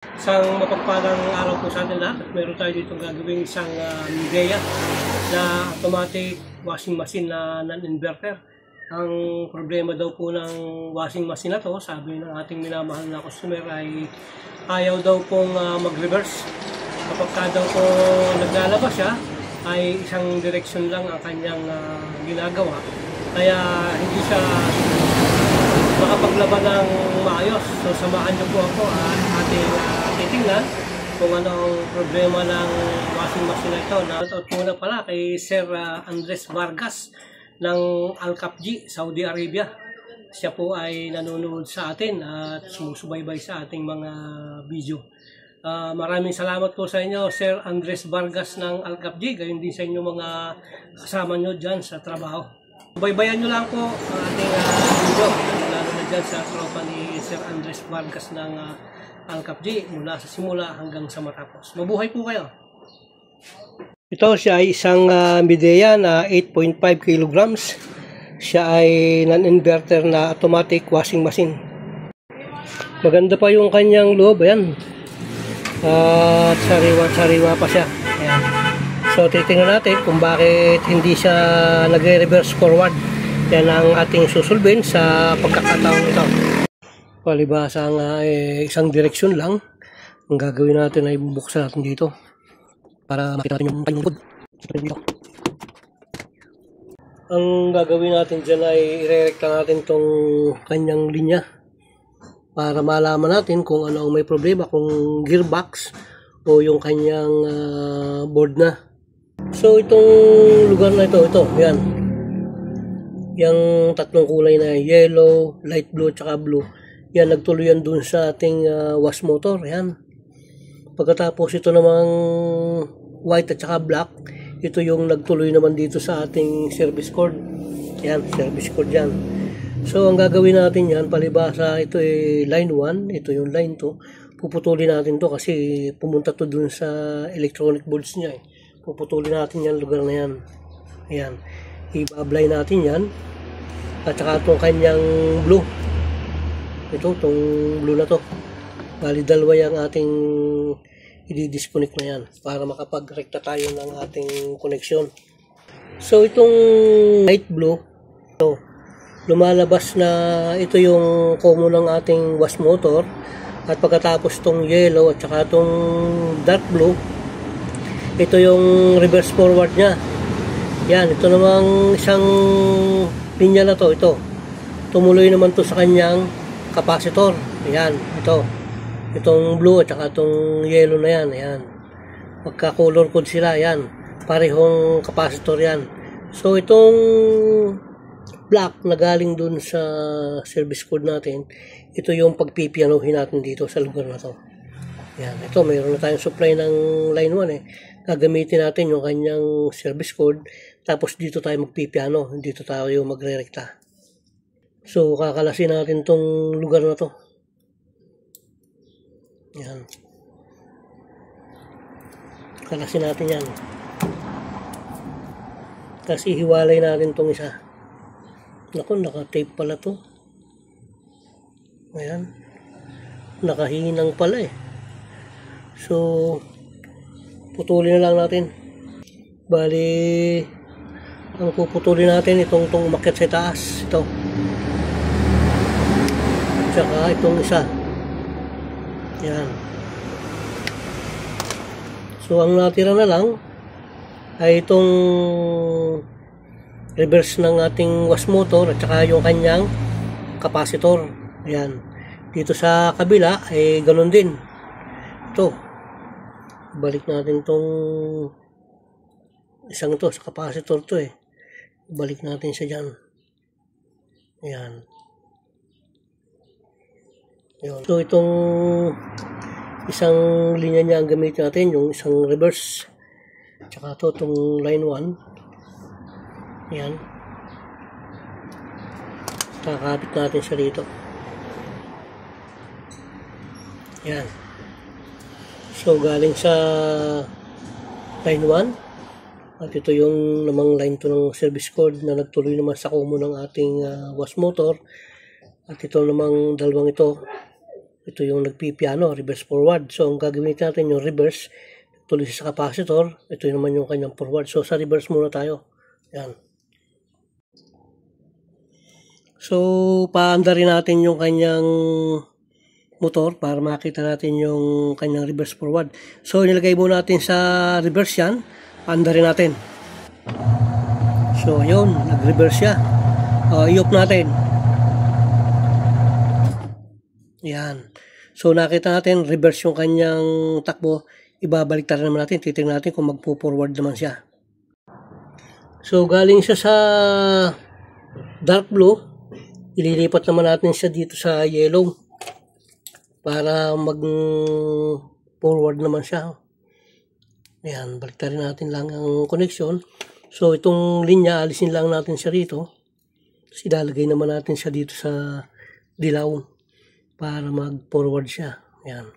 Isang mapagpalang araw po sa atin lahat at meron tayo dito gagawing isang Midea na automatic washing machine na non-inverter. Ang problema daw po ng washing machine na to, sabi ng ating minamahal na customer, ay ayaw daw pong mag-reverse. Kapag daw po naglalabas siya, ay isang direksyon lang ang kanyang ginagawa. Kaya hindi siya makapaglaban ng maayos. So samahan niyo po ako at ating titingnan kung ano ang problema ng washing machine na ito. Shoutout muna pala kay Sir Andres Vargas ng Al-Kapji, Saudi Arabia. Siya po ay nanonood sa atin at sumusubaybay sa ating mga video. Maraming salamat po sa inyo, Sir Andres Vargas ng Al-Kapji, gayon din sa inyo mga kasama nyo dyan sa trabaho. Baybayan nyo lang po ang ating video, lalo na dyan sa tropa ni Sir Andres Vargas ng Al-Kapji, mula sa simula hanggang sa matapos. Mabuhay po kayo! Ito siya ay isang Midea na 8.5 kilograms. Siya ay non-inverter na automatic washing machine. Maganda pa yung kanyang loob, ayan. At sariwa-sariwa pa siya. Ayan. So titingnan natin kung bakit hindi siya nagre-reverse forward. Yan ang ating susulbin sa pagkakataon ito. Palibhasa nga isang direksyon lang. Ang gagawin natin ay bubuksan natin dito para makita natin yung kanyang wood. Ang gagawin natin dyan ay irerekta natin tong kanyang linya para malaman natin kung ano ang may problema, kung gearbox o yung kanyang board na. So itong lugar na ito, yan. Yung tatlong kulay na yellow, light blue, tsaka blue. Yan, nagtuluyan dun sa ating wash motor. Yan. Pagkatapos ito namang white at saka black, ito yung nagtuloy naman dito sa ating service cord. Yan, service cord yan. So ang gagawin natin yan, palibhasa ito ay line 1, ito yung line 2. Puputulin natin to kasi pumunta to dun sa electronic boards niya. Puputulin natin yan, lugar na yan. Ayan. I-apply natin yan. At saka itong kanyang blue. Ito, itong blue na to. Bali, dalawa yung ating i-disconnect na yan para makapag-rekta tayo ng ating connection. So, itong light blue, ito, lumalabas na ito yung common ng ating wash motor. At pagkatapos itong yellow at saka itong dark blue, ito yung reverse forward niya. Yan, ito namang isang linya na to, ito. Tumuloy naman to sa kanyang capacitor. Yan, ito. Itong blue at saka itong yellow na yan. Ayan. Magka-color code sila. Yan. Parehong capacitor yan. So, itong black na galing dun sa service code natin, ito yung pagpipianohin natin dito sa lugar na to. Yan. Ito, mayroon na tayong supply ng line 1 eh. Gagamitin natin yung kanyang service code. Tapos dito tayo magpipiano. Dito tayo magre-rekta. So, kakalasin natin tong lugar na to. Yan. Kalasin natin yan. Tapos ihiwalay natin tong isa. Naku, naka-tape pala to. Ayan. Nakahinang pala eh. So, putulin na lang natin. Bali, ang puputulin natin itong umakyat sa taas. Ito. Tsaka itong isa. Yan. So, ang natira na lang ay itong reverse ng ating wash motor at saka yung kanyang capacitor. Ayan. Dito sa kabila ay ganun din. Ito. Balik natin itong isang ito sa capacitor to eh. Balik natin siya dyan. Ayan. Yun. So itong isang linya niya ang gamitin natin, yung isang reverse. Tsaka ito, itong line 1. Yan. Kakapit natin siya dito. Yan. So galing sa line 1. At ito yung namang line 2 ng service cord na nagtuloy naman sa common ng ating wash motor. At ito namang dalawang ito ito yung nagpipiano, reverse forward. So, ang gagawin natin yung reverse, tuloy sa capacitor, ito naman yung kanyang forward. So, sa reverse muna tayo. Yan. So, paandarin natin yung kanyang motor para makita natin yung kanyang reverse forward. So, nilagay muna natin sa reverse yan. Paandarin natin. So, yun. Nag-reverse siya. I-off natin. Yan. So, nakita natin, reverse yung kanyang takbo. Ibabalik naman natin. Titingnan natin kung magpo-forward naman siya. So, galing siya sa dark blue. Ililipat naman natin siya dito sa yellow. Para mag-forward naman siya. Yan. Baliktarin natin lang ang connection. So, itong linya, alisin lang natin siya rito. Tapos, ilalagay naman natin siya dito sa dilaw. Para mag-forward siya. Ayan.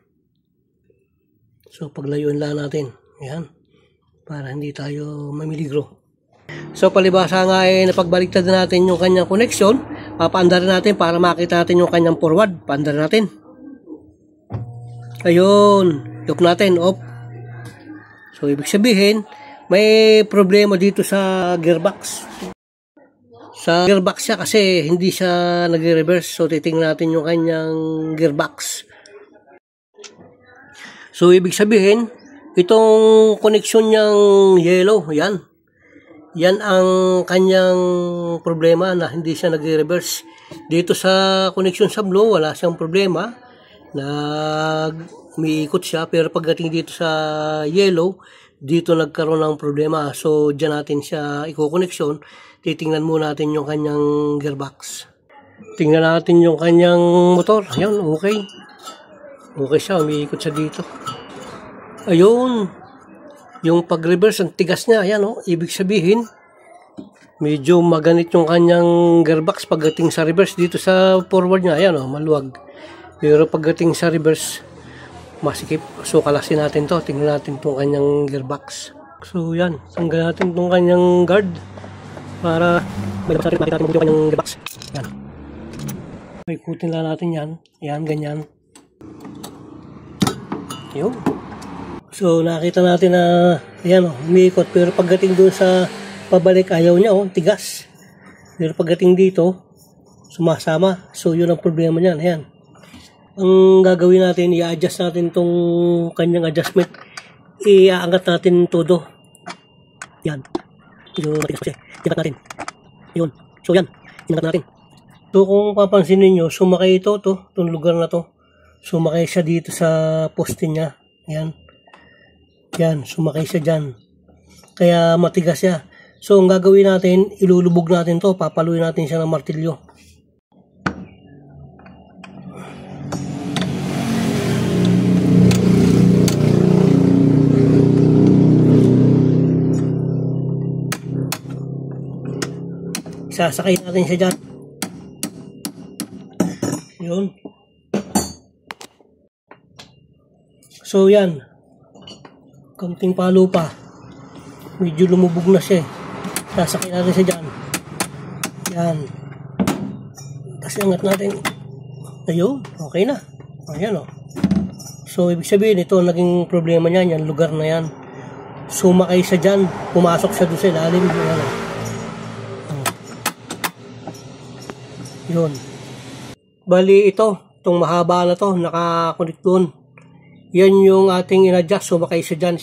So, paglayuan lang natin. Ayan. Para hindi tayo mamiligro. So, palibasa nga napagbaliktad natin yung kanyang connection. Papaandarin natin para makita natin yung kanyang forward. Paandarin natin. Ayun. Off natin. Off. So, ibig sabihin, may problema dito sa gearbox. Sa gearbox siya kasi hindi siya nag-reverse. So, titingnan natin yung kanyang gearbox. So, ibig sabihin, itong connection niyang yellow, yan. Yan ang kanyang problema na hindi siya nag-reverse. Dito sa connection sa blue, wala siyang problema. Umiikot siya. Pero pagdating dito sa yellow, dito nagkaroon ng problema. So, dyan natin siya i-connection. Titingnan muna natin yung kanyang gearbox. Tingnan natin yung kanyang motor. Ayun, okay. Okay siya, umiikot siya dito. Ayun. Yung pag-reverse, ang tigas niya. Ayan, oh. Ibig sabihin, medyo maganit yung kanyang gearbox pagdating sa reverse. Dito sa forward niya, ayan, oh, maluwag. Pero pagdating sa reverse, masikip. So, kalasin natin to. Tingnan natin itong kanyang gearbox. So, yan. Tanggal natin itong kanyang guard. Para may labas natin, makita natin yung kanyang gearbox. Yan. Ikutin lang natin yan. Yan, ganyan. Yun. So, nakita natin na yan, oh, umiikot. Pero pagdating doon sa pabalik, ayaw niya, oh, tigas. Pero pagdating dito, sumasama. So, yun ang problema niyan. Ayan. Ang gagawin natin, i-adjust natin itong kanyang adjustment. I-aangat natin todo. Yan. Yung matigas kasi. Ingat natin. Yun. So yan. Ingat natin. So kung papansin niyo, sumakay ito, itong lugar na to. Sumakay siya dito sa poste niya. Yan. Yan. Sumakay siya dyan. Kaya matigas siya. So ang gagawin natin, ilulubog natin to. Papaluin natin siya ng martilyo. Sasakay natin siya dyan. Yun. So yan. Kaunting palo pa. Medyo lumubog na siya. Sasakay natin siya dyan. Yan. Tapos angat natin. Ayun. Okay na. Ayan o. So ibig sabihin ito naging problema niya. Yan lugar na yan. Sumakay siya dyan. Pumasok siya doon sa ilalim. Ayan o. Yun. Bali ito, itong mahaba na to, nakakonect doon. Yan yung ating in-adjust. Sumakay siya dyan.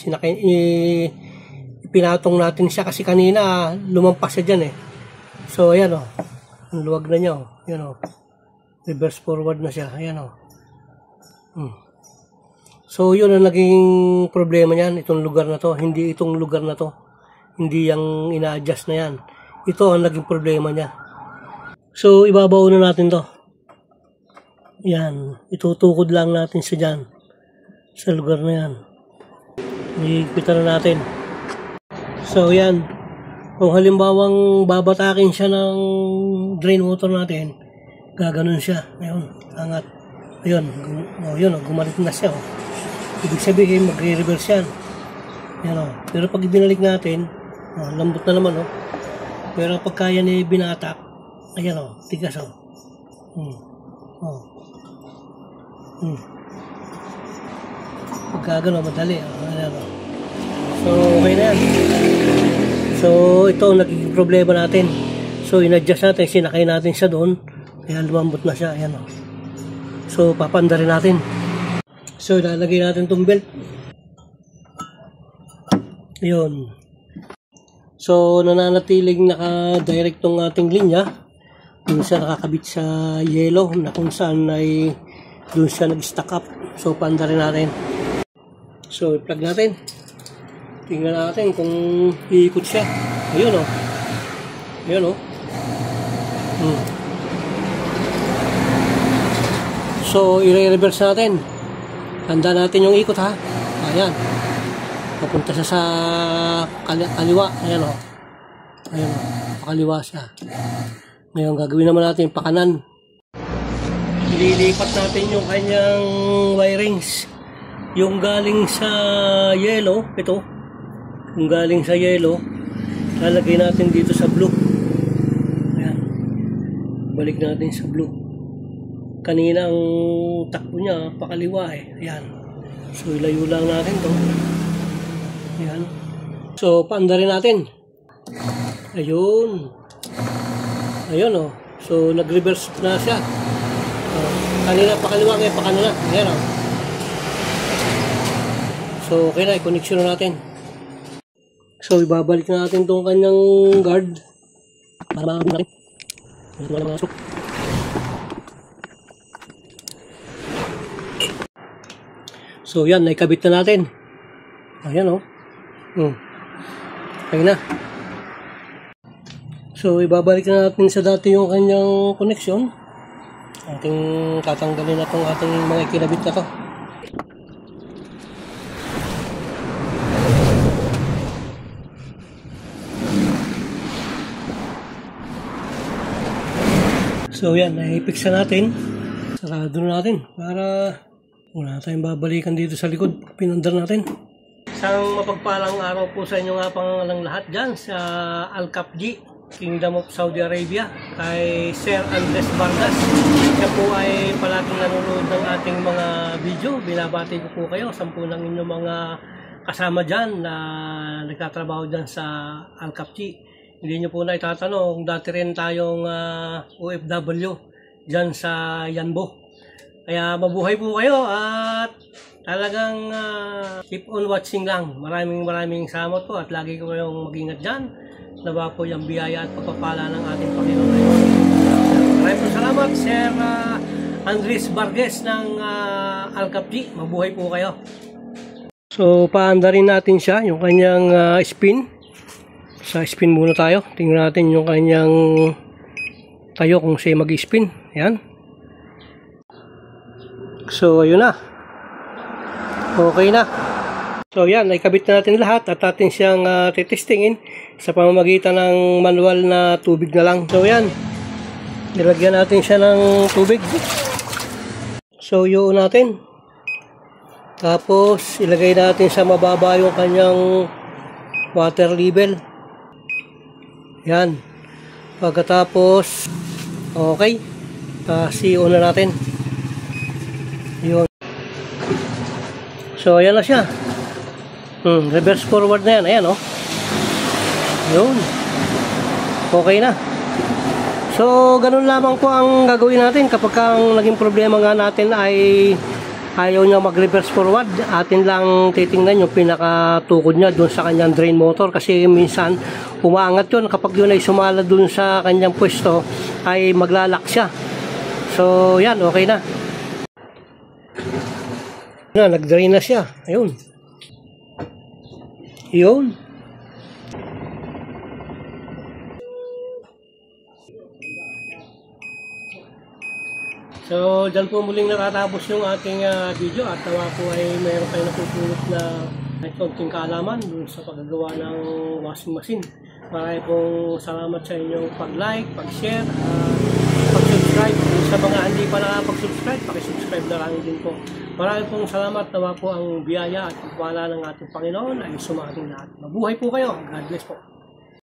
Pinatong natin siya kasi kanina lumampas siya dyan eh. So ayan o. Ang luwag na niya o. Ayan o. Reverse forward na siya. Ayan o. So yun ang naging problema niyan. Itong lugar na to. Hindi itong lugar na to. Hindi yung ina-adjust na yan. Ito ang naging problema niya. So, ibabaw na natin to. Yan. Itutukod lang natin siya dyan. Sa lugar na yan. Higpitan na natin. So, yan. Kung halimbawang babatakin siya ng drain motor natin, gaganon siya. Ayun. Angat. Ayun. Yun. Gumalit na siya. Ibig sabihin, magre-reverse yan. Yan. Pero pag binalik natin, lambot na naman. Pero pag kaya ni binatak, ayan o, tigas o. Pagka gano'n, madali. Ayan, oh. So, okay na yan. So, ito ang naging problema natin. So, in-adjust natin, sinakay natin siya doon. Kaya lumambot na siya. Ayan, oh. So, papanda rin natin. So, ilalagay natin itong belt. Yun. So, nananatiling naka-direct tong ating linya. Doon siya nakakabit sa yellow na kung saan ay doon siya nag-stack up. So, panda rin natin. So, i-plug natin. Tingnan natin kung iikot siya. Ayun, oh. Ayun, oh. So, i-reverse natin. Tanda natin yung ikot, ha. Ayan. Papunta siya sa kaliwa. Ayan, oh. Ayan, oh. Pakaliwa siya. Ngayon, gagawin naman natin yung pakanan. Ililipat natin yung kanyang wirings. Yung galing sa yellow, ito. Yung galing sa yellow, lalagay natin dito sa blue. Ayan. Balik natin sa blue. Kanina ang takbo niya, pakaliwa eh. Ayan. So, ilayo lang natin to. Ayan. So, paanda rin natin. Ayun. Ayun, oh. So, nag-reverse na siya. Kanina pakaliwa, ngayon pakanina. Ayan, oh. So, okay na. I-connection na natin. So, ibabalik na natin itong kanyang guard. Para natin. So, yan. Naikabit na natin. Ayan, oh. Okay na. So, ibabalik na natin sa dati yung kanyang connection. Ating tatanggalin na itong ating mga ikinabit na to. So, yan. Naipix na natin. Sarado na natin para wala tayong babalikan dito sa likod. Pinandar natin. Isang mapagpalang araw po sa inyo nga pangalang lahat dyan sa Al-Kapji, Kingdom of Saudi Arabia, kay Sir Andres Vargas. Siya po ay palaging nanonood ng ating mga video. Binabati ko po kayo, 10 ng inyong mga kasama dyan na nagtatrabaho dyan sa Al-Kapji. Hindi nyo po na itatanong, dati rin tayong OFW dyan sa Yanbo. Kaya mabuhay po kayo at talagang keep on watching lang. Maraming salamat po at lagi ko kayong mag-ingat dyan. Nawa po yung biyaya at pagpapala ng ating Panginoon. Maraming salamat, Sir Andres Vargas ng Al-Kapji. Mabuhay po kayo. So, paanda rin natin siya, yung kanyang spin. Sa spin muna tayo. Tingnan natin yung kanyang tayo kung siya mag-spin. Ayan. So, ayun na. Okay na. So, yan. Naikabit na natin lahat at atin siyang titestingin sa pamamagitan ng manual na tubig na lang. So, yan. Nilagyan natin siya ng tubig. So, yun natin. Tapos, ilagay natin sa mababa yung kanyang water level. Yan. Pagkatapos, okay. CO na natin. Yun. So, ayan na siya. Reverse forward na yan. Ayan, oh. Yun. Okay na. So, ganun lamang po ang gagawin natin kapag ang naging problema nga natin ay ayaw niya mag-reverse forward. Atin lang titingnan yung pinakatukod niya dun sa kanyang drain motor kasi minsan umaangat yun. Kapag yun ay sumala dun sa kanyang pwesto ay maglalak siya. So, yan. Okay na. Nag-drain na siya. Ayun. Yun. So, dyan po muling nakatapos yung ating video at nawa po ay mayroon kayo napupulot na konting kaalaman dun sa paggagawa ng washing machine. Maraming pong salamat sa inyong pag-like, pag-share, pag-subscribe. Sa mga hindi pa nakapag-subscribe, paki-subscribe na lang din po. Maraming pong salamat. Nawa po ang biyaya at pagpapala ng ating Panginoon ay sumating lahat. Mabuhay po kayo. God bless po.